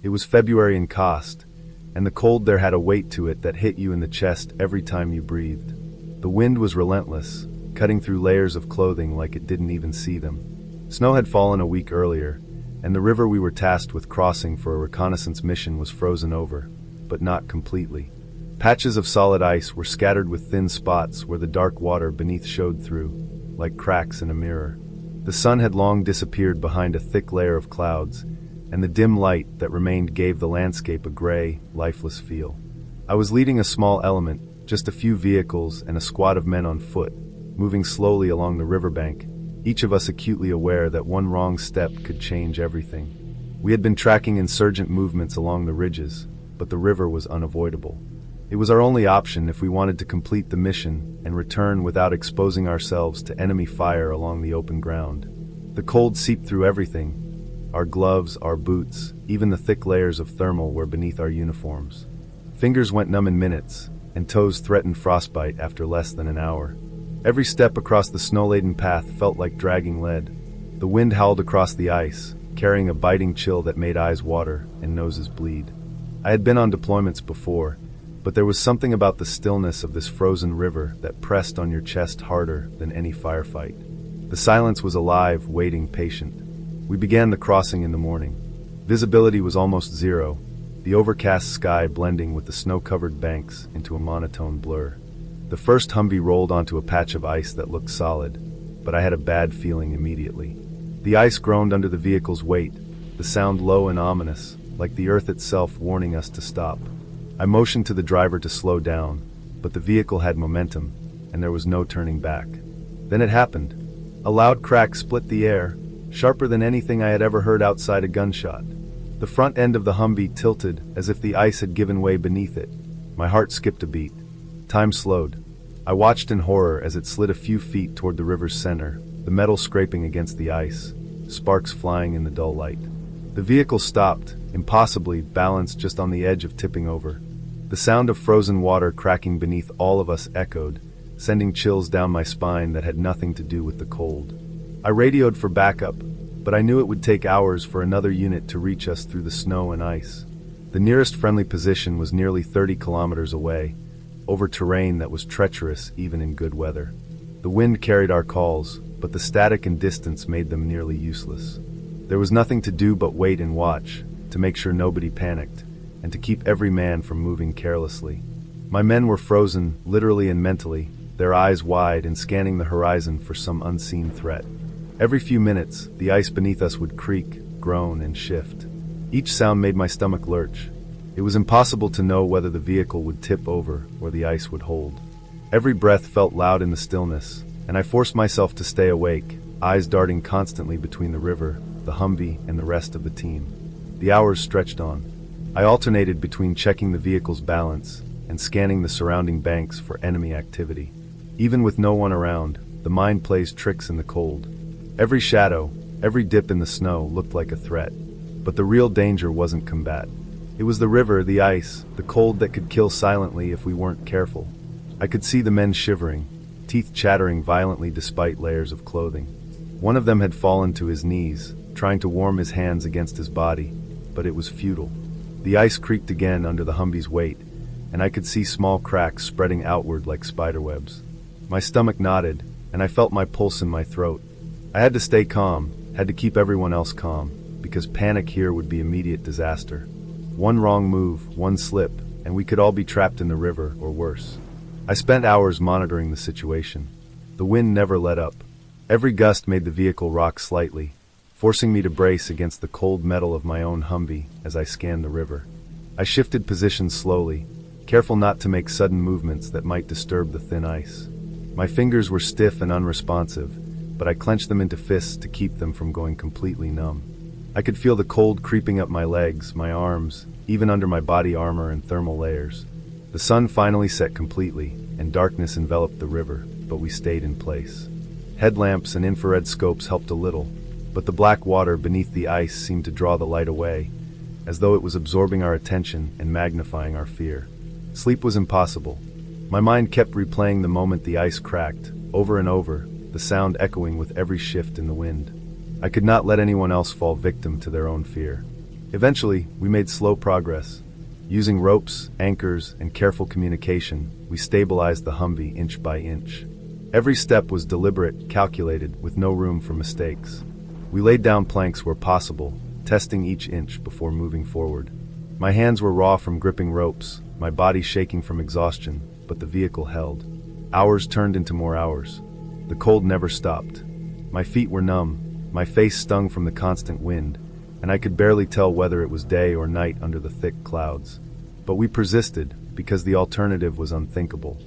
It was February in Kost, and the cold there had a weight to it that hit you in the chest every time you breathed. The wind was relentless, cutting through layers of clothing like it didn't even see them. Snow had fallen a week earlier, and the river we were tasked with crossing for a reconnaissance mission was frozen over, but not completely. Patches of solid ice were scattered with thin spots where the dark water beneath showed through, like cracks in a mirror. The sun had long disappeared behind a thick layer of clouds, and the dim light that remained gave the landscape a gray, lifeless feel. I was leading a small element, just a few vehicles and a squad of men on foot, moving slowly along the riverbank, each of us acutely aware that one wrong step could change everything. We had been tracking insurgent movements along the ridges, but the river was unavoidable. It was our only option if we wanted to complete the mission and return without exposing ourselves to enemy fire along the open ground. The cold seeped through everything, our gloves, our boots, even the thick layers of thermal were beneath our uniforms. Fingers went numb in minutes, and toes threatened frostbite after less than an hour. Every step across the snow-laden path felt like dragging lead. The wind howled across the ice, carrying a biting chill that made eyes water and noses bleed. I had been on deployments before, but there was something about the stillness of this frozen river that pressed on your chest harder than any firefight. The silence was alive, waiting, patient. We began the crossing in the morning. Visibility was almost zero, the overcast sky blending with the snow-covered banks into a monotone blur. The first Humvee rolled onto a patch of ice that looked solid, but I had a bad feeling immediately. The ice groaned under the vehicle's weight, the sound low and ominous, like the earth itself warning us to stop. I motioned to the driver to slow down, but the vehicle had momentum, and there was no turning back. Then it happened. A loud crack split the air, sharper than anything I had ever heard outside a gunshot. The front end of the Humvee tilted as if the ice had given way beneath it. My heart skipped a beat. Time slowed. I watched in horror as it slid a few feet toward the river's center, the metal scraping against the ice, sparks flying in the dull light. The vehicle stopped, impossibly, balanced just on the edge of tipping over. The sound of frozen water cracking beneath all of us echoed, sending chills down my spine that had nothing to do with the cold. I radioed for backup, but I knew it would take hours for another unit to reach us through the snow and ice. The nearest friendly position was nearly 30 kilometers away, over terrain that was treacherous even in good weather. The wind carried our calls, but the static and distance made them nearly useless. There was nothing to do but wait and watch, to make sure nobody panicked, and to keep every man from moving carelessly. My men were frozen, literally and mentally, their eyes wide and scanning the horizon for some unseen threat. Every few minutes, the ice beneath us would creak, groan, and shift. Each sound made my stomach lurch. It was impossible to know whether the vehicle would tip over or the ice would hold. Every breath felt loud in the stillness, and I forced myself to stay awake, eyes darting constantly between the river, the Humvee, and the rest of the team. The hours stretched on. I alternated between checking the vehicle's balance and scanning the surrounding banks for enemy activity. Even with no one around, the mind plays tricks in the cold. Every shadow, every dip in the snow looked like a threat. But the real danger wasn't combat. It was the river, the ice, the cold that could kill silently if we weren't careful. I could see the men shivering, teeth chattering violently despite layers of clothing. One of them had fallen to his knees, trying to warm his hands against his body, but it was futile. The ice creaked again under the Humvee's weight, and I could see small cracks spreading outward like spiderwebs. My stomach knotted, and I felt my pulse in my throat. I had to stay calm, had to keep everyone else calm, because panic here would be immediate disaster. One wrong move, one slip, and we could all be trapped in the river, or worse. I spent hours monitoring the situation. The wind never let up. Every gust made the vehicle rock slightly, forcing me to brace against the cold metal of my own Humvee as I scanned the river. I shifted positions slowly, careful not to make sudden movements that might disturb the thin ice. My fingers were stiff and unresponsive, but I clenched them into fists to keep them from going completely numb. I could feel the cold creeping up my legs, my arms, even under my body armor and thermal layers. The sun finally set completely, and darkness enveloped the river, but we stayed in place. Headlamps and infrared scopes helped a little, but the black water beneath the ice seemed to draw the light away, as though it was absorbing our attention and magnifying our fear. Sleep was impossible. My mind kept replaying the moment the ice cracked, over and over, the sound echoing with every shift in the wind. I could not let anyone else fall victim to their own fear. Eventually, we made slow progress. Using ropes, anchors, and careful communication, we stabilized the Humvee inch by inch. Every step was deliberate, calculated, with no room for mistakes. We laid down planks where possible, testing each inch before moving forward. My hands were raw from gripping ropes, my body shaking from exhaustion, but the vehicle held. Hours turned into more hours. The cold never stopped. My feet were numb, my face stung from the constant wind, and I could barely tell whether it was day or night under the thick clouds. But we persisted, because the alternative was unthinkable.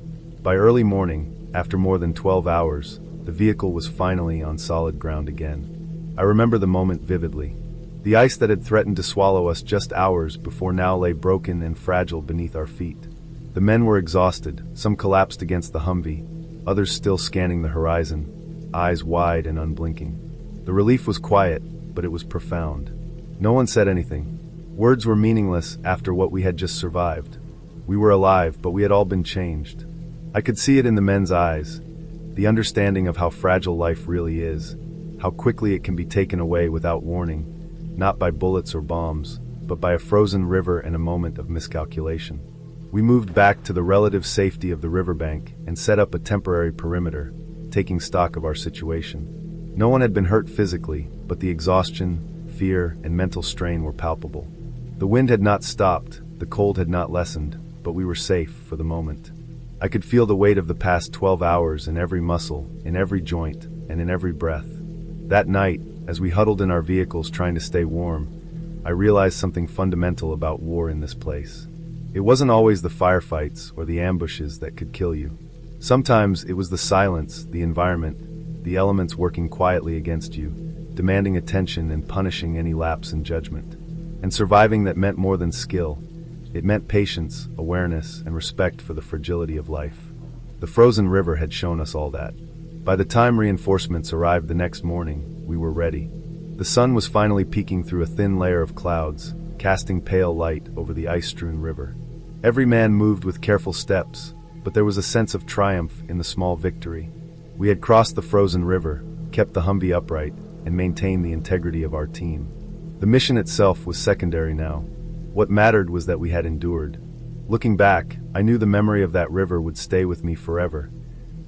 By early morning, after more than 12 hours, the vehicle was finally on solid ground again. I remember the moment vividly. The ice that had threatened to swallow us just hours before now lay broken and fragile beneath our feet. The men were exhausted, some collapsed against the Humvee, others still scanning the horizon, eyes wide and unblinking. The relief was quiet, but it was profound. No one said anything. Words were meaningless after what we had just survived. We were alive, but we had all been changed. I could see it in the men's eyes, the understanding of how fragile life really is, how quickly it can be taken away without warning, not by bullets or bombs, but by a frozen river and a moment of miscalculation. We moved back to the relative safety of the riverbank and set up a temporary perimeter, taking stock of our situation. No one had been hurt physically, but the exhaustion, fear, and mental strain were palpable. The wind had not stopped, the cold had not lessened, but we were safe for the moment. I could feel the weight of the past 12 hours in every muscle, in every joint, and in every breath. That night, as we huddled in our vehicles trying to stay warm, I realized something fundamental about war in this place. It wasn't always the firefights or the ambushes that could kill you. Sometimes it was the silence, the environment, the elements working quietly against you, demanding attention and punishing any lapse in judgment. And surviving that meant more than skill. It meant patience, awareness, and respect for the fragility of life. The frozen river had shown us all that. By the time reinforcements arrived the next morning, we were ready. The sun was finally peeking through a thin layer of clouds, casting pale light over the ice-strewn river. Every man moved with careful steps, but there was a sense of triumph in the small victory. We had crossed the frozen river, kept the Humvee upright, and maintained the integrity of our team. The mission itself was secondary now. What mattered was that we had endured. Looking back, I knew the memory of that river would stay with me forever.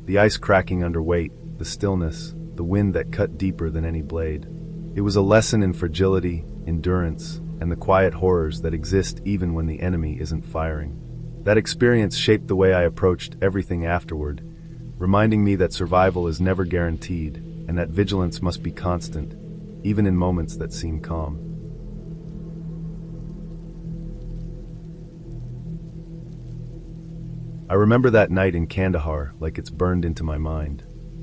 The ice cracking under weight, the stillness, the wind that cut deeper than any blade. It was a lesson in fragility, endurance, and the quiet horrors that exist even when the enemy isn't firing. That experience shaped the way I approached everything afterward, reminding me that survival is never guaranteed, and that vigilance must be constant, even in moments that seem calm. I remember that night in Kandahar like it's burned into my mind.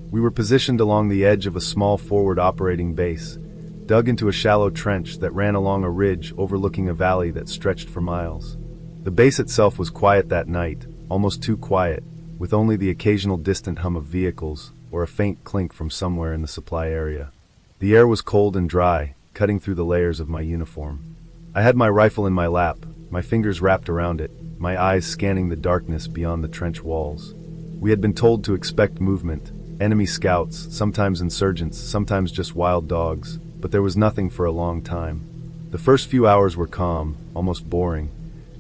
We were positioned along the edge of a small forward operating base, dug into a shallow trench that ran along a ridge overlooking a valley that stretched for miles. The base itself was quiet that night, almost too quiet, with only the occasional distant hum of vehicles or a faint clink from somewhere in the supply area. The air was cold and dry, cutting through the layers of my uniform. I had my rifle in my lap, my fingers wrapped around it, my eyes scanning the darkness beyond the trench walls. We had been told to expect movement, enemy scouts, sometimes insurgents, sometimes just wild dogs, but there was nothing for a long time. The first few hours were calm, almost boring,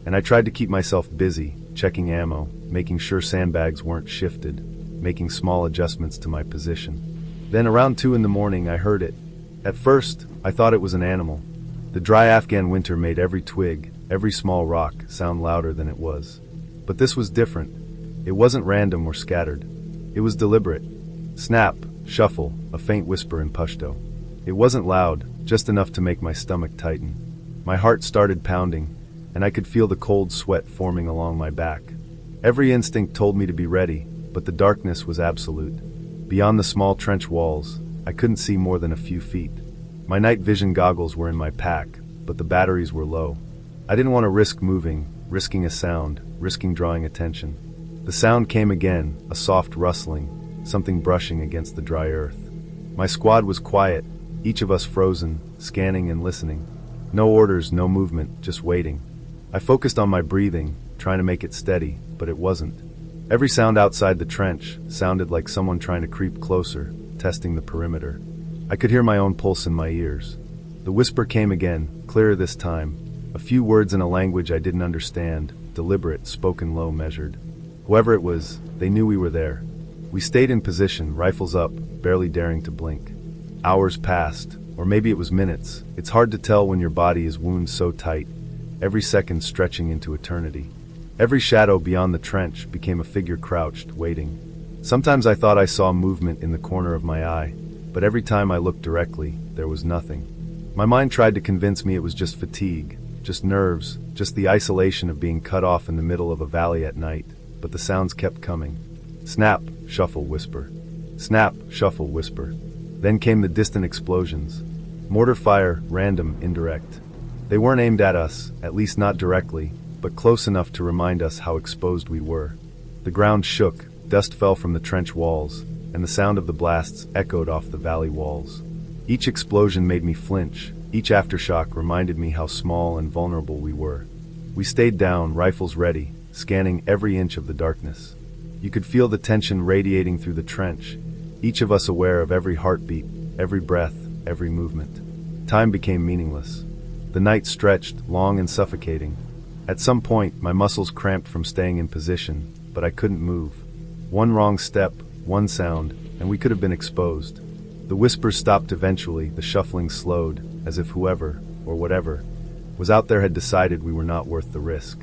and I tried to keep myself busy, checking ammo, making sure sandbags weren't shifted, making small adjustments to my position. Then around 2 a.m, I heard it. At first, I thought it was an animal. The dry Afghan winter made every twig, every small rock, sound louder than it was. But this was different. It wasn't random or scattered. It was deliberate. Snap, shuffle, a faint whisper in Pashto. It wasn't loud, just enough to make my stomach tighten. My heart started pounding, and I could feel the cold sweat forming along my back. Every instinct told me to be ready, but the darkness was absolute. Beyond the small trench walls, I couldn't see more than a few feet. My night vision goggles were in my pack, but the batteries were low. I didn't want to risk moving, risking a sound, risking drawing attention. The sound came again, a soft rustling, something brushing against the dry earth. My squad was quiet, each of us frozen, scanning and listening. No orders, no movement, just waiting. I focused on my breathing, trying to make it steady, but it wasn't. Every sound outside the trench sounded like someone trying to creep closer, testing the perimeter. I could hear my own pulse in my ears. The whisper came again, clear clearer this time. A few words in a language I didn't understand, deliberate, spoken low, measured. Whoever it was, they knew we were there. We stayed in position, rifles up, barely daring to blink. Hours passed, or maybe it was minutes. It's hard to tell when your body is wound so tight, every second stretching into eternity. Every shadow beyond the trench became a figure crouched, waiting. Sometimes I thought I saw movement in the corner of my eye, but every time I looked directly, there was nothing. My mind tried to convince me it was just fatigue, just nerves, just the isolation of being cut off in the middle of a valley at night, but the sounds kept coming. Snap, shuffle, whisper. Snap, shuffle, whisper. Then came the distant explosions. Mortar fire, random, indirect. They weren't aimed at us, at least not directly, but close enough to remind us how exposed we were. The ground shook, dust fell from the trench walls, and the sound of the blasts echoed off the valley walls. Each explosion made me flinch. Each aftershock reminded me how small and vulnerable we were. We stayed down, rifles ready, scanning every inch of the darkness. You could feel the tension radiating through the trench, each of us aware of every heartbeat, every breath, every movement. Time became meaningless. The night stretched, long and suffocating. At some point, my muscles cramped from staying in position, but I couldn't move. One wrong step, one sound, and we could have been exposed. The whispers stopped eventually, the shuffling slowed, as if whoever, or whatever, was out there had decided we were not worth the risk.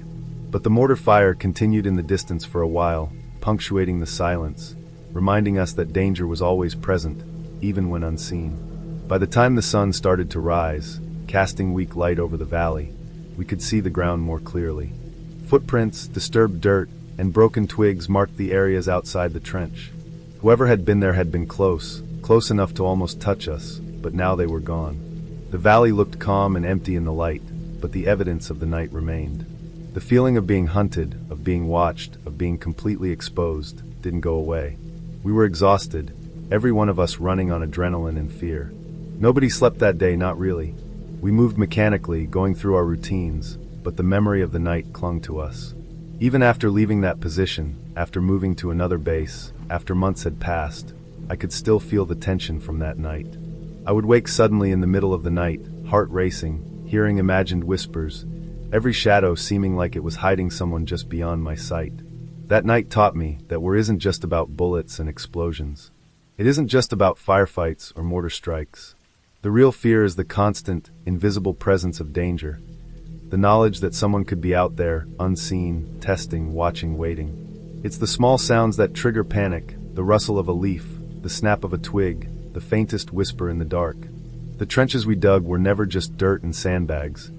But the mortar fire continued in the distance for a while, punctuating the silence, reminding us that danger was always present, even when unseen. By the time the sun started to rise, casting weak light over the valley, we could see the ground more clearly. Footprints, disturbed dirt, and broken twigs marked the areas outside the trench. Whoever had been there had been close enough to almost touch us, but now they were gone. The valley looked calm and empty in the light, but the evidence of the night remained. The feeling of being hunted, of being watched, of being completely exposed, didn't go away. We were exhausted, every one of us running on adrenaline and fear. Nobody slept that day, not really. We moved mechanically, going through our routines, but the memory of the night clung to us. Even after leaving that position, after moving to another base, after months had passed, I could still feel the tension from that night. I would wake suddenly in the middle of the night, heart racing, hearing imagined whispers, every shadow seeming like it was hiding someone just beyond my sight. That night taught me that war isn't just about bullets and explosions. It isn't just about firefights or mortar strikes. The real fear is the constant, invisible presence of danger. The knowledge that someone could be out there, unseen, testing, watching, waiting. It's the small sounds that trigger panic, the rustle of a leaf, the snap of a twig, the faintest whisper in the dark. The trenches we dug were never just dirt and sandbags.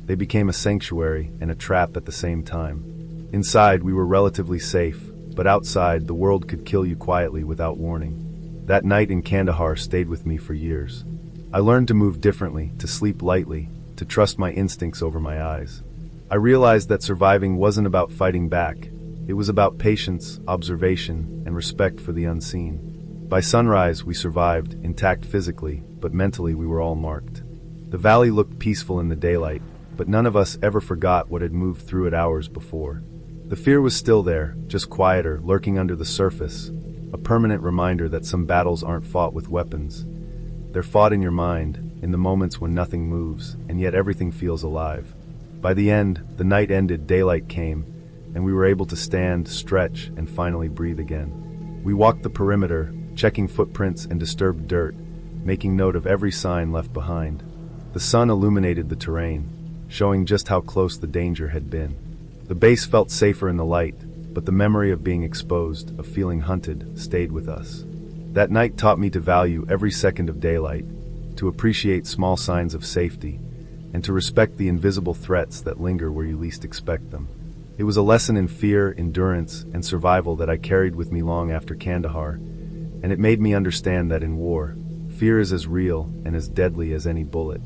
They became a sanctuary and a trap at the same time. Inside, we were relatively safe, but outside, the world could kill you quietly without warning. That night in Kandahar stayed with me for years. I learned to move differently, to sleep lightly, to trust my instincts over my eyes. I realized that surviving wasn't about fighting back. It was about patience, observation, and respect for the unseen. By sunrise, we survived, intact physically, but mentally we were all marked. The valley looked peaceful in the daylight, but none of us ever forgot what had moved through it hours before. The fear was still there, just quieter, lurking under the surface, a permanent reminder that some battles aren't fought with weapons. They're fought in your mind, in the moments when nothing moves, and yet everything feels alive. By the end, the night ended, daylight came, and we were able to stand, stretch, and finally breathe again. We walked the perimeter, checking footprints and disturbed dirt, making note of every sign left behind. The sun illuminated the terrain, showing just how close the danger had been. The base felt safer in the light, but the memory of being exposed, of feeling hunted, stayed with us. That night taught me to value every second of daylight, to appreciate small signs of safety, and to respect the invisible threats that linger where you least expect them. It was a lesson in fear, endurance, and survival that I carried with me long after Kandahar, and it made me understand that in war, fear is as real and as deadly as any bullet.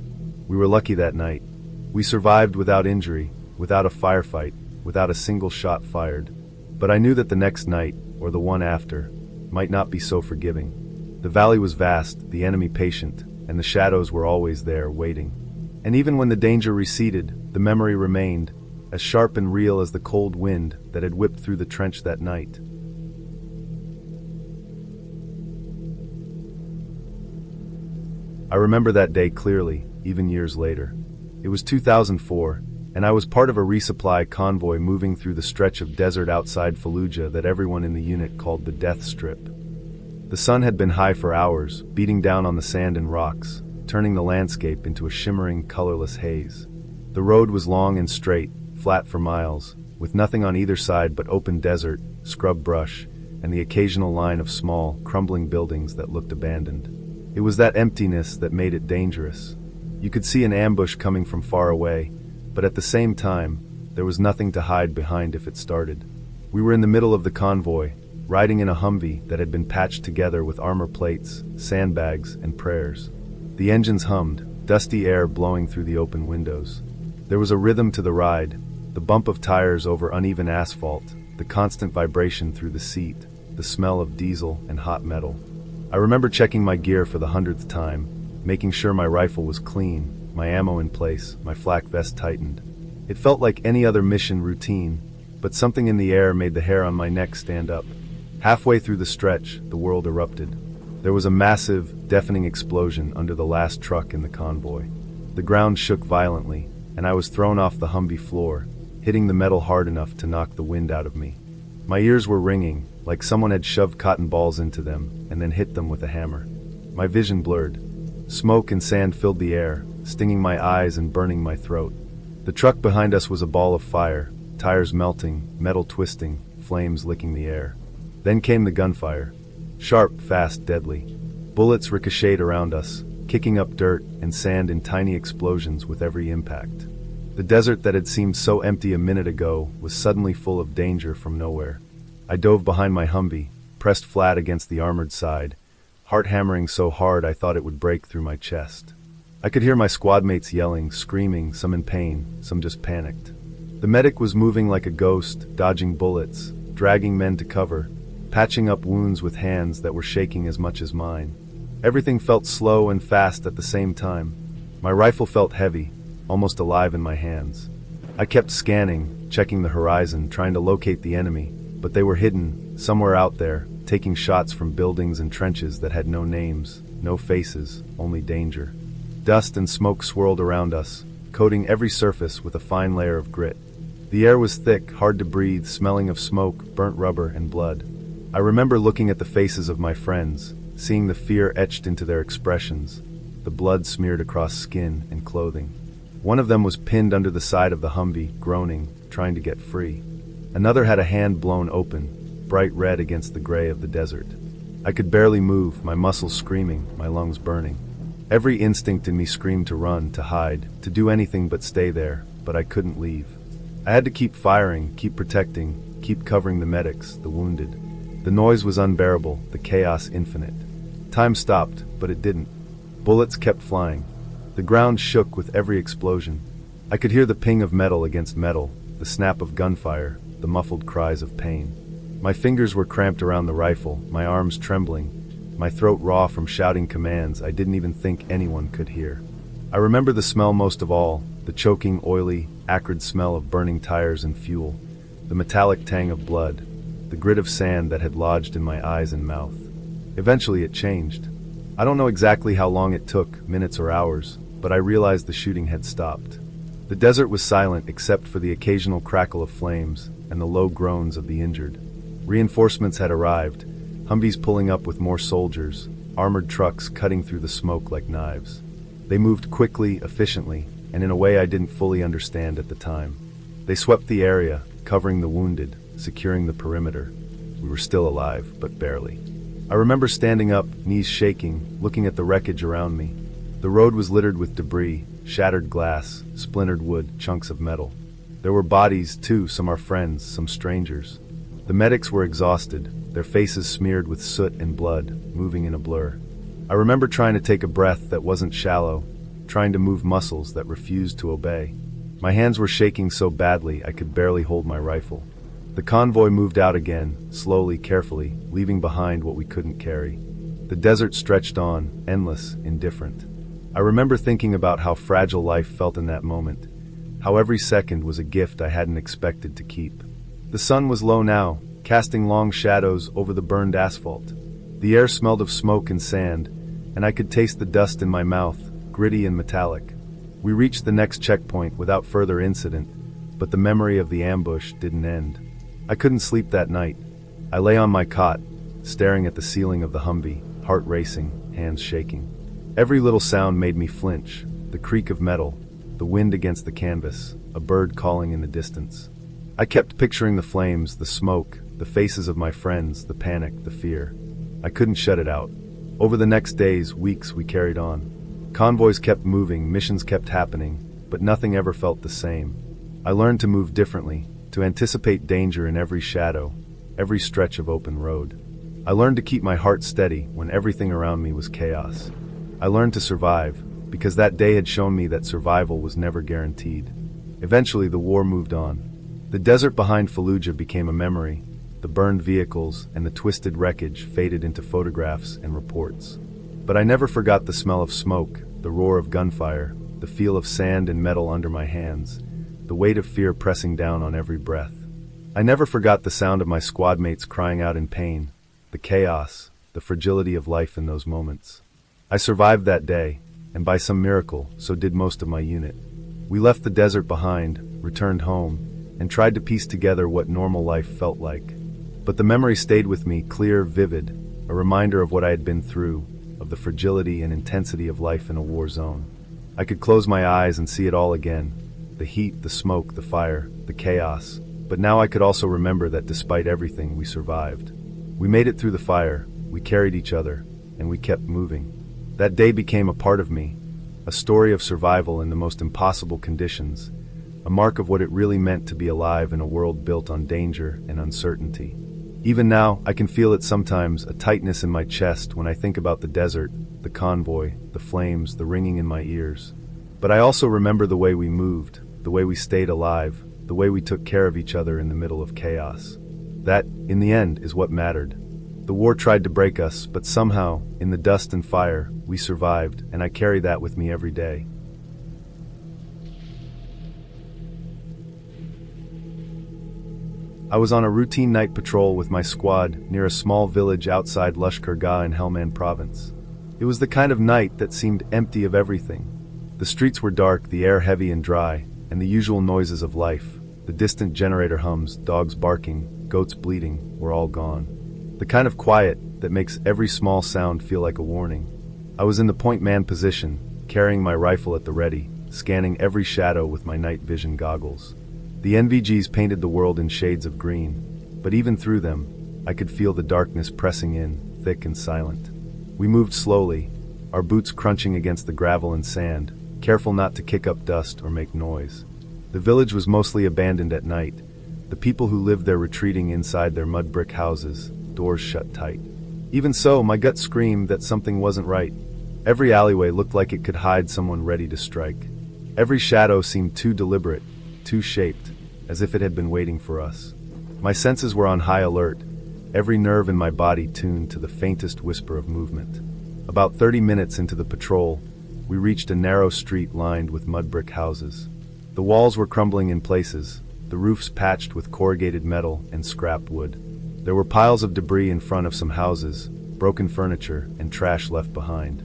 We were lucky that night. We survived without injury, without a firefight, without a single shot fired. But I knew that the next night, or the one after, might not be so forgiving. The valley was vast, the enemy patient, and the shadows were always there, waiting. And even when the danger receded, the memory remained, as sharp and real as the cold wind that had whipped through the trench that night. I remember that day clearly, even years later. It was 2004, and I was part of a resupply convoy moving through the stretch of desert outside Fallujah that everyone in the unit called the Death Strip. The sun had been high for hours, beating down on the sand and rocks, turning the landscape into a shimmering, colorless haze. The road was long and straight, flat for miles, with nothing on either side but open desert, scrub brush, and the occasional line of small, crumbling buildings that looked abandoned. It was that emptiness that made it dangerous. You could see an ambush coming from far away, but at the same time, there was nothing to hide behind if it started. We were in the middle of the convoy, riding in a Humvee that had been patched together with armor plates, sandbags, and prayers. The engines hummed, dusty air blowing through the open windows. There was a rhythm to the ride, the bump of tires over uneven asphalt, the constant vibration through the seat, the smell of diesel and hot metal. I remember checking my gear for the 100th time, making sure my rifle was clean, my ammo in place, my flak vest tightened. It felt like any other mission routine, but something in the air made the hair on my neck stand up. Halfway through the stretch, the world erupted. There was a massive, deafening explosion under the last truck in the convoy. The ground shook violently, and I was thrown off the Humvee floor, hitting the metal hard enough to knock the wind out of me. My ears were ringing, like someone had shoved cotton balls into them and then hit them with a hammer. My vision blurred. Smoke and sand filled the air, stinging my eyes and burning my throat. The truck behind us was a ball of fire, tires melting, metal twisting, flames licking the air. Then came the gunfire. Sharp, fast, deadly. Bullets ricocheted around us, kicking up dirt and sand in tiny explosions with every impact. The desert that had seemed so empty a minute ago was suddenly full of danger from nowhere. I dove behind my Humvee, pressed flat against the armored side, heart hammering so hard I thought it would break through my chest. I could hear my squad mates yelling, screaming, some in pain, some just panicked. The medic was moving like a ghost, dodging bullets, dragging men to cover, patching up wounds with hands that were shaking as much as mine. Everything felt slow and fast at the same time. My rifle felt heavy, almost alive in my hands. I kept scanning, checking the horizon, trying to locate the enemy, but they were hidden, somewhere out there, taking shots from buildings and trenches that had no names, no faces, only danger. Dust and smoke swirled around us, coating every surface with a fine layer of grit. The air was thick, hard to breathe, smelling of smoke, burnt rubber, and blood. I remember looking at the faces of my friends, seeing the fear etched into their expressions, the blood smeared across skin and clothing. One of them was pinned under the side of the Humvee, groaning, trying to get free. Another had a hand blown open, bright red against the gray of the desert. I could barely move, my muscles screaming, my lungs burning. Every instinct in me screamed to run, to hide, to do anything but stay there, but I couldn't leave. I had to keep firing, keep protecting, keep covering the medics, the wounded. The noise was unbearable, the chaos infinite. Time stopped, but it didn't. Bullets kept flying. The ground shook with every explosion. I could hear the ping of metal against metal, the snap of gunfire, the muffled cries of pain. My fingers were cramped around the rifle, my arms trembling, my throat raw from shouting commands I didn't even think anyone could hear. I remember the smell most of all, the choking, oily, acrid smell of burning tires and fuel, the metallic tang of blood, the grit of sand that had lodged in my eyes and mouth. Eventually it changed. I don't know exactly how long it took, minutes or hours, but I realized the shooting had stopped. The desert was silent except for the occasional crackle of flames and the low groans of the injured. Reinforcements had arrived, Humvees pulling up with more soldiers, armored trucks cutting through the smoke like knives. They moved quickly, efficiently, and in a way I didn't fully understand at the time. They swept the area, covering the wounded, securing the perimeter. We were still alive, but barely. I remember standing up, knees shaking, looking at the wreckage around me. The road was littered with debris, shattered glass, splintered wood, chunks of metal. There were bodies, too, some our friends, some strangers. The medics were exhausted, their faces smeared with soot and blood, moving in a blur. I remember trying to take a breath that wasn't shallow, trying to move muscles that refused to obey. My hands were shaking so badly I could barely hold my rifle. The convoy moved out again, slowly, carefully, leaving behind what we couldn't carry. The desert stretched on, endless, indifferent. I remember thinking about how fragile life felt in that moment, how every second was a gift I hadn't expected to keep. The sun was low now, casting long shadows over the burned asphalt. The air smelled of smoke and sand, and I could taste the dust in my mouth, gritty and metallic. We reached the next checkpoint without further incident, but the memory of the ambush didn't end. I couldn't sleep that night. I lay on my cot, staring at the ceiling of the Humvee, heart racing, hands shaking. Every little sound made me flinch: the creak of metal, the wind against the canvas, a bird calling in the distance. I kept picturing the flames, the smoke, the faces of my friends, the panic, the fear. I couldn't shut it out. Over the next days, weeks, we carried on. Convoys kept moving, missions kept happening, but nothing ever felt the same. I learned to move differently, to anticipate danger in every shadow, every stretch of open road. I learned to keep my heart steady when everything around me was chaos. I learned to survive, because that day had shown me that survival was never guaranteed. Eventually, the war moved on. The desert behind Fallujah became a memory. The burned vehicles and the twisted wreckage faded into photographs and reports. But I never forgot the smell of smoke, the roar of gunfire, the feel of sand and metal under my hands, the weight of fear pressing down on every breath. I never forgot the sound of my squad mates crying out in pain, the chaos, the fragility of life in those moments. I survived that day, and by some miracle, so did most of my unit. We left the desert behind, returned home, and tried to piece together what normal life felt like. But the memory stayed with me, clear, vivid, a reminder of what I had been through, of the fragility and intensity of life in a war zone. I could close my eyes and see it all again: the heat, the smoke, the fire, the chaos. But now I could also remember that despite everything, we survived. We made it through the fire, we carried each other, and we kept moving. That day became a part of me, a story of survival in the most impossible conditions, a mark of what it really meant to be alive in a world built on danger and uncertainty. Even now, I can feel it sometimes, a tightness in my chest when I think about the desert, the convoy, the flames, the ringing in my ears. But I also remember the way we moved, the way we stayed alive, the way we took care of each other in the middle of chaos. That, in the end, is what mattered. The war tried to break us, but somehow, in the dust and fire, we survived, and I carry that with me every day. I was on a routine night patrol with my squad near a small village outside Lashkar Gah in Helmand province. It was the kind of night that seemed empty of everything. The streets were dark, the air heavy and dry, and the usual noises of life, the distant generator hums, dogs barking, goats bleating, were all gone. The kind of quiet that makes every small sound feel like a warning. I was in the point man position, carrying my rifle at the ready, scanning every shadow with my night vision goggles. The NVGs painted the world in shades of green, but even through them, I could feel the darkness pressing in, thick and silent. We moved slowly, our boots crunching against the gravel and sand, careful not to kick up dust or make noise. The village was mostly abandoned at night, the people who lived there retreating inside their mud brick houses, doors shut tight. Even so, my gut screamed that something wasn't right. Every alleyway looked like it could hide someone ready to strike. Every shadow seemed too deliberate, too shaped, as if it had been waiting for us. My senses were on high alert, every nerve in my body tuned to the faintest whisper of movement. About 30 minutes into the patrol, we reached a narrow street lined with mud brick houses. The walls were crumbling in places, the roofs patched with corrugated metal and scrap wood. There were piles of debris in front of some houses, broken furniture, and trash left behind.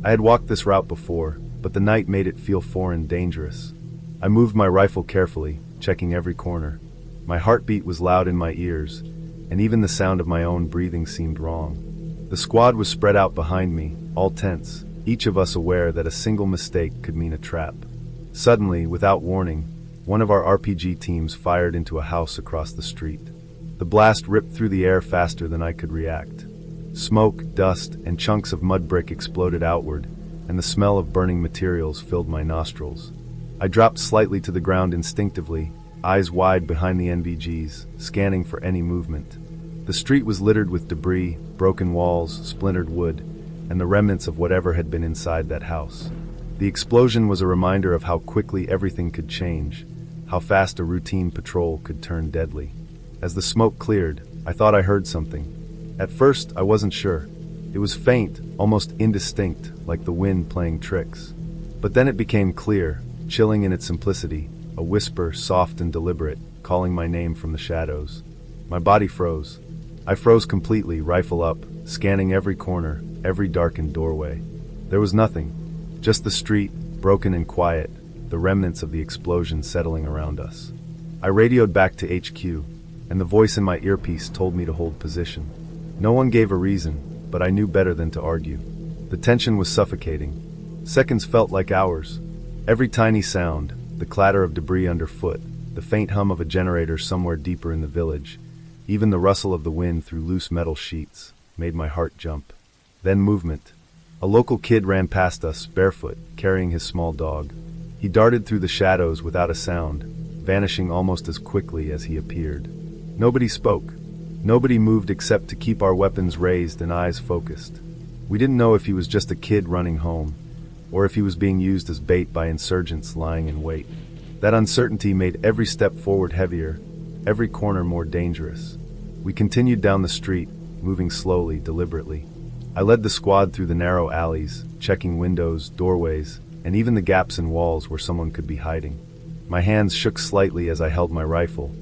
I had walked this route before, but the night made it feel foreign, dangerous. I moved my rifle carefully, checking every corner. My heartbeat was loud in my ears, and even the sound of my own breathing seemed wrong. The squad was spread out behind me, all tense, each of us aware that a single mistake could mean a trap. Suddenly, without warning, one of our RPG teams fired into a house across the street. The blast ripped through the air faster than I could react. Smoke, dust, and chunks of mud brick exploded outward, and the smell of burning materials filled my nostrils. I dropped slightly to the ground instinctively, eyes wide behind the NVGs, scanning for any movement. The street was littered with debris, broken walls, splintered wood, and the remnants of whatever had been inside that house. The explosion was a reminder of how quickly everything could change, how fast a routine patrol could turn deadly. As the smoke cleared, I thought I heard something. At first, I wasn't sure. It was faint, almost indistinct, like the wind playing tricks. But then it became clear, chilling in its simplicity, a whisper, soft and deliberate, calling my name from the shadows. My body froze. I froze completely, rifle up, scanning every corner, every darkened doorway. There was nothing, just the street, broken and quiet, the remnants of the explosion settling around us. I radioed back to HQ, and the voice in my earpiece told me to hold position. No one gave a reason, but I knew better than to argue. The tension was suffocating. Seconds felt like hours. Every tiny sound, the clatter of debris underfoot, the faint hum of a generator somewhere deeper in the village, even the rustle of the wind through loose metal sheets, made my heart jump. Then movement. A local kid ran past us, barefoot, carrying his small dog. He darted through the shadows without a sound, vanishing almost as quickly as he appeared. Nobody spoke. Nobody moved except to keep our weapons raised and eyes focused. We didn't know if he was just a kid running home, or if he was being used as bait by insurgents lying in wait. That uncertainty made every step forward heavier, every corner more dangerous. We continued down the street, moving slowly, deliberately. I led the squad through the narrow alleys, checking windows, doorways, and even the gaps in walls where someone could be hiding. My hands shook slightly as I held my rifle,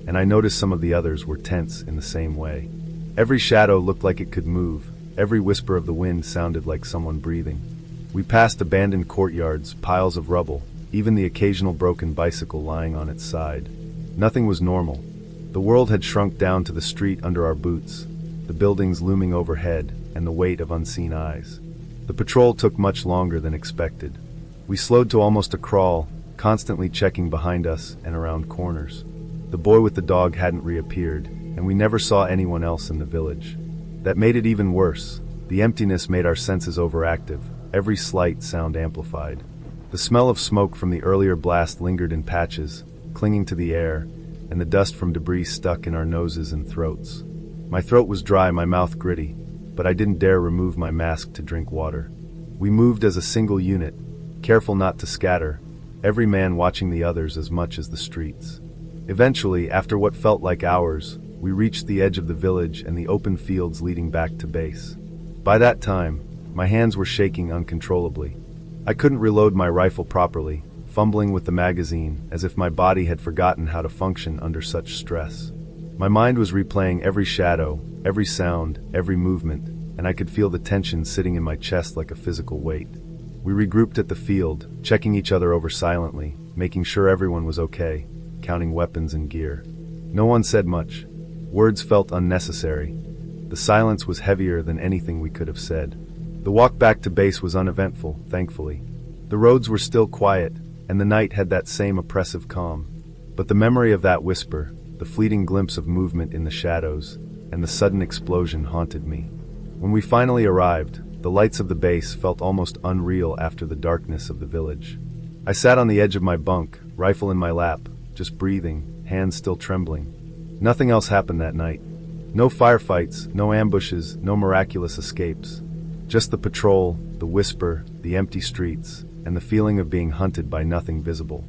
and I noticed some of the others were tense in the same way. Every shadow looked like it could move. Every whisper of the wind sounded like someone breathing. We passed abandoned courtyards, piles of rubble, even the occasional broken bicycle lying on its side. Nothing was normal. The world had shrunk down to the street under our boots, the buildings looming overhead, and the weight of unseen eyes. The patrol took much longer than expected. We slowed to almost a crawl, constantly checking behind us and around corners. The boy with the dog hadn't reappeared, and we never saw anyone else in the village. That made it even worse. The emptiness made our senses overactive, every slight sound amplified. The smell of smoke from the earlier blast lingered in patches, clinging to the air, and the dust from debris stuck in our noses and throats. My throat was dry, my mouth gritty, but I didn't dare remove my mask to drink water. We moved as a single unit, careful not to scatter, every man watching the others as much as the streets. Eventually, after what felt like hours, we reached the edge of the village and the open fields leading back to base. By that time, my hands were shaking uncontrollably. I couldn't reload my rifle properly, fumbling with the magazine as if my body had forgotten how to function under such stress. My mind was replaying every shadow, every sound, every movement, and I could feel the tension sitting in my chest like a physical weight. We regrouped at the field, checking each other over silently, making sure everyone was okay, counting weapons and gear. No one said much. Words felt unnecessary. The silence was heavier than anything we could have said. The walk back to base was uneventful, thankfully. The roads were still quiet, and the night had that same oppressive calm. But the memory of that whisper, the fleeting glimpse of movement in the shadows, and the sudden explosion haunted me. When we finally arrived, the lights of the base felt almost unreal after the darkness of the village. I sat on the edge of my bunk, rifle in my lap, just breathing, hands still trembling. Nothing else happened that night. No firefights, no ambushes, no miraculous escapes. Just the patrol, the whisper, the empty streets, and the feeling of being hunted by nothing visible.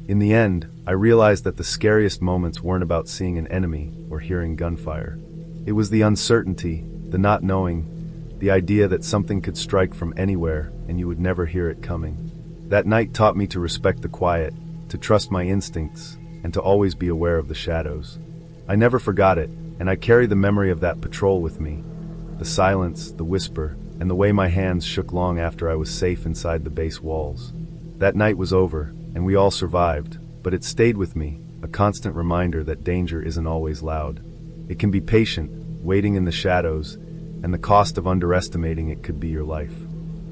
In the end, I realized that the scariest moments weren't about seeing an enemy or hearing gunfire. It was the uncertainty, the not knowing, the idea that something could strike from anywhere and you would never hear it coming. That night taught me to respect the quiet, to trust my instincts, and to always be aware of the shadows. I never forgot it, and I carry the memory of that patrol with me. The silence, the whisper, and the way my hands shook long after I was safe inside the base walls. That night was over, and we all survived, but it stayed with me, a constant reminder that danger isn't always loud. It can be patient, waiting in the shadows, and the cost of underestimating it could be your life.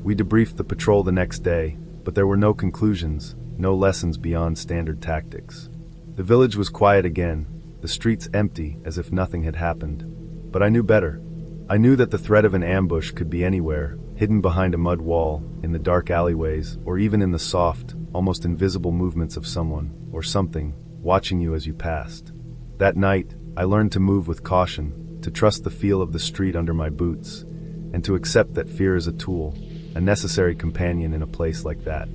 We debriefed the patrol the next day, but there were no conclusions, no lessons beyond standard tactics. The village was quiet again, the streets empty as if nothing had happened. But I knew better. I knew that the threat of an ambush could be anywhere, hidden behind a mud wall, in the dark alleyways, or even in the soft, almost invisible movements of someone, or something, watching you as you passed. That night, I learned to move with caution, to trust the feel of the street under my boots, and to accept that fear is a tool, a necessary companion in a place like that.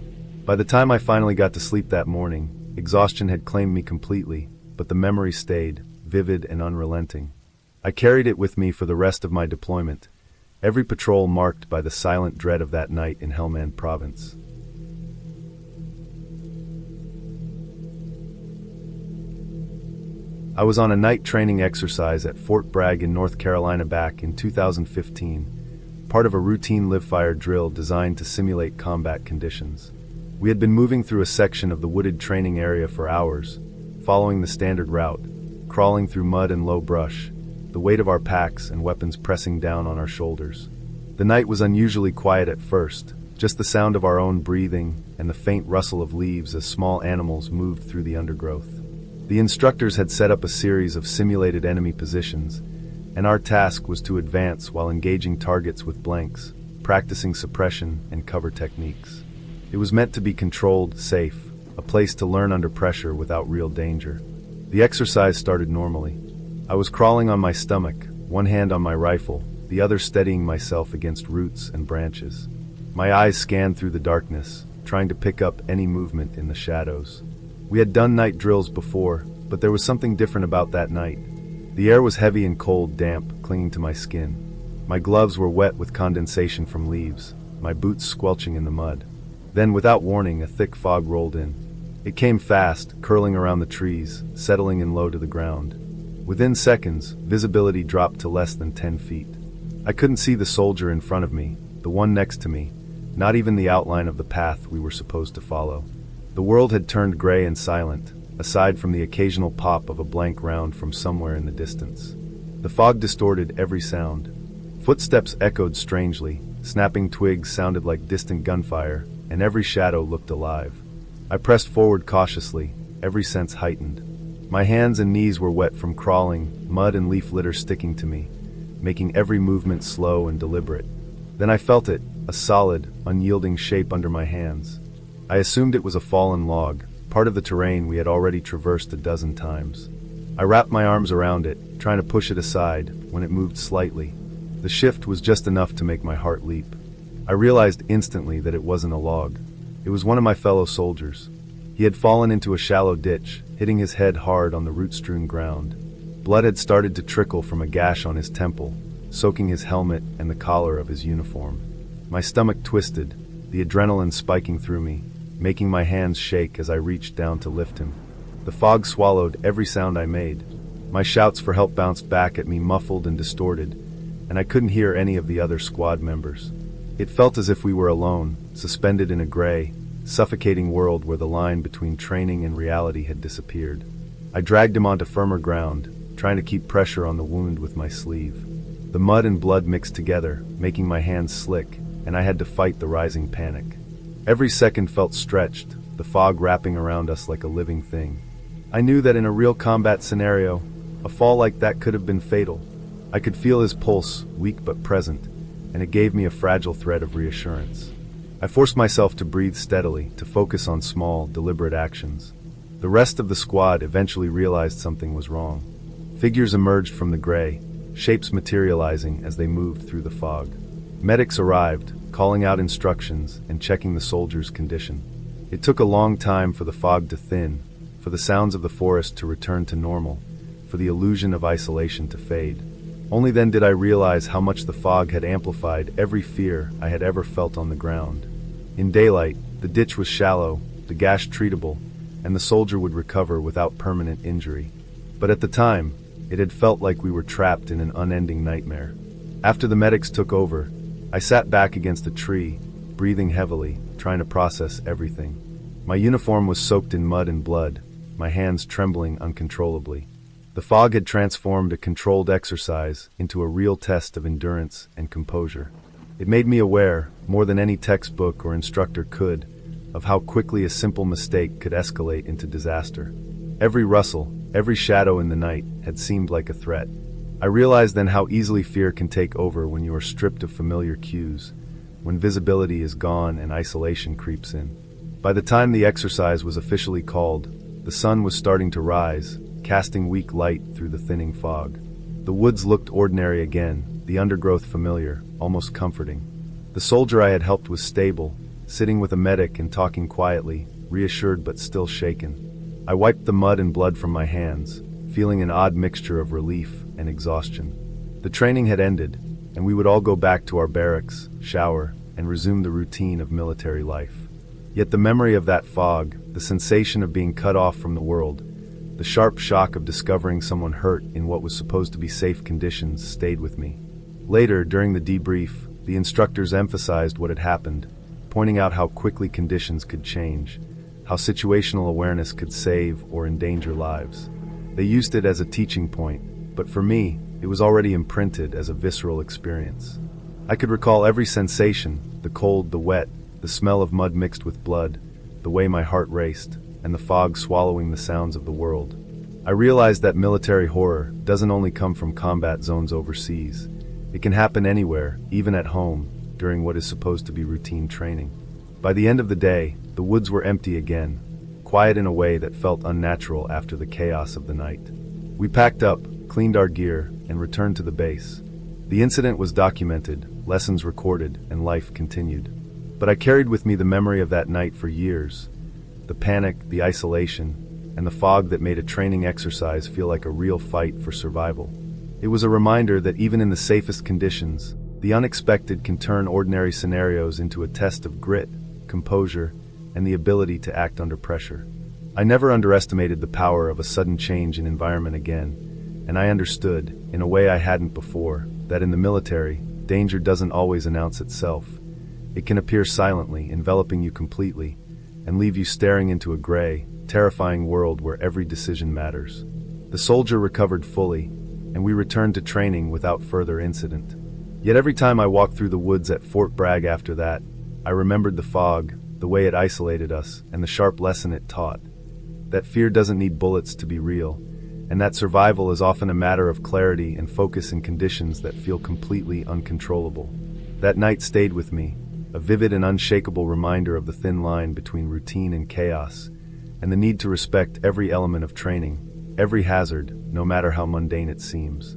By the time I finally got to sleep that morning, exhaustion had claimed me completely, but the memory stayed, vivid and unrelenting. I carried it with me for the rest of my deployment, every patrol marked by the silent dread of that night in Helmand Province. I was on a night training exercise at Fort Bragg in North Carolina back in 2015, part of a routine live-fire drill designed to simulate combat conditions. We had been moving through a section of the wooded training area for hours, following the standard route, crawling through mud and low brush, the weight of our packs and weapons pressing down on our shoulders. The night was unusually quiet at first, just the sound of our own breathing and the faint rustle of leaves as small animals moved through the undergrowth. The instructors had set up a series of simulated enemy positions, and our task was to advance while engaging targets with blanks, practicing suppression and cover techniques. It was meant to be controlled, safe, a place to learn under pressure without real danger. The exercise started normally. I was crawling on my stomach, one hand on my rifle, the other steadying myself against roots and branches. My eyes scanned through the darkness, trying to pick up any movement in the shadows. We had done night drills before, but there was something different about that night. The air was heavy and cold, damp, clinging to my skin. My gloves were wet with condensation from leaves, my boots squelching in the mud. Then, without warning, a thick fog rolled in. It came fast, curling around the trees, settling in low to the ground. Within seconds, visibility dropped to less than 10 feet. I couldn't see the soldier in front of me, the one next to me, not even the outline of the path we were supposed to follow. The world had turned gray and silent, aside from the occasional pop of a blank round from somewhere in the distance. The fog distorted every sound. Footsteps echoed strangely, snapping twigs sounded like distant gunfire, and every shadow looked alive. I pressed forward cautiously, every sense heightened. My hands and knees were wet from crawling, mud and leaf litter sticking to me, making every movement slow and deliberate. Then I felt it, a solid, unyielding shape under my hands. I assumed it was a fallen log, part of the terrain we had already traversed a dozen times. I wrapped my arms around it, trying to push it aside, when it moved slightly. The shift was just enough to make my heart leap. I realized instantly that it wasn't a log. It was one of my fellow soldiers. He had fallen into a shallow ditch, hitting his head hard on the root-strewn ground. Blood had started to trickle from a gash on his temple, soaking his helmet and the collar of his uniform. My stomach twisted, the adrenaline spiking through me, making my hands shake as I reached down to lift him. The fog swallowed every sound I made. My shouts for help bounced back at me muffled and distorted, and I couldn't hear any of the other squad members. It felt as if we were alone, suspended in a gray, suffocating world where the line between training and reality had disappeared. I dragged him onto firmer ground, trying to keep pressure on the wound with my sleeve. The mud and blood mixed together, making my hands slick, and I had to fight the rising panic. Every second felt stretched, the fog wrapping around us like a living thing. I knew that in a real combat scenario, a fall like that could have been fatal. I could feel his pulse, weak but present, and it gave me a fragile thread of reassurance. I forced myself to breathe steadily, to focus on small, deliberate actions. The rest of the squad eventually realized something was wrong. Figures emerged from the gray, shapes materializing as they moved through the fog. Medics arrived, calling out instructions and checking the soldiers' condition. It took a long time for the fog to thin, for the sounds of the forest to return to normal, for the illusion of isolation to fade. Only then did I realize how much the fog had amplified every fear I had ever felt on the ground. In daylight, the ditch was shallow, the gash treatable, and the soldier would recover without permanent injury. But at the time, it had felt like we were trapped in an unending nightmare. After the medics took over, I sat back against a tree, breathing heavily, trying to process everything. My uniform was soaked in mud and blood, my hands trembling uncontrollably. The fog had transformed a controlled exercise into a real test of endurance and composure. It made me aware, more than any textbook or instructor could, of how quickly a simple mistake could escalate into disaster. Every rustle, every shadow in the night had seemed like a threat. I realized then how easily fear can take over when you are stripped of familiar cues, when visibility is gone and isolation creeps in. By the time the exercise was officially called, the sun was starting to rise, casting weak light through the thinning fog. The woods looked ordinary again, the undergrowth familiar, almost comforting. The soldier I had helped was stable, sitting with a medic and talking quietly, reassured but still shaken. I wiped the mud and blood from my hands, feeling an odd mixture of relief and exhaustion. The training had ended, and we would all go back to our barracks, shower, and resume the routine of military life. Yet the memory of that fog, the sensation of being cut off from the world, the sharp shock of discovering someone hurt in what was supposed to be safe conditions stayed with me. Later, during the debrief, the instructors emphasized what had happened. pointing out how quickly conditions could change, how situational awareness could save or endanger lives. They used it as a teaching point, but for me, it was already imprinted as a visceral experience. I could recall every sensation, the cold, the wet, the smell of mud mixed with blood, the way my heart raced, and the fog swallowing the sounds of the world. I realized that military horror doesn't only come from combat zones overseas. It can happen anywhere, even at home, during what is supposed to be routine training. By the end of the day, the woods were empty again, quiet in a way that felt unnatural after the chaos of the night. We packed up, cleaned our gear, and returned to the base. The incident was documented, lessons recorded, and life continued. But I carried with me the memory of that night for years. The panic, the isolation, and the fog that made a training exercise feel like a real fight for survival. It was a reminder that even in the safest conditions, the unexpected can turn ordinary scenarios into a test of grit, composure, and the ability to act under pressure. I never underestimated the power of a sudden change in environment again, and I understood, in a way I hadn't before, that in the military, danger doesn't always announce itself. It can appear silently, enveloping you completely, and leave you staring into a gray, terrifying world where every decision matters. The soldier recovered fully, and we returned to training without further incident. Yet every time I walked through the woods at Fort Bragg after that, I remembered the fog, the way it isolated us, and the sharp lesson it taught. That fear doesn't need bullets to be real, and that survival is often a matter of clarity and focus in conditions that feel completely uncontrollable. That night stayed with me, a vivid and unshakable reminder of the thin line between routine and chaos, and the need to respect every element of training, every hazard, no matter how mundane it seems.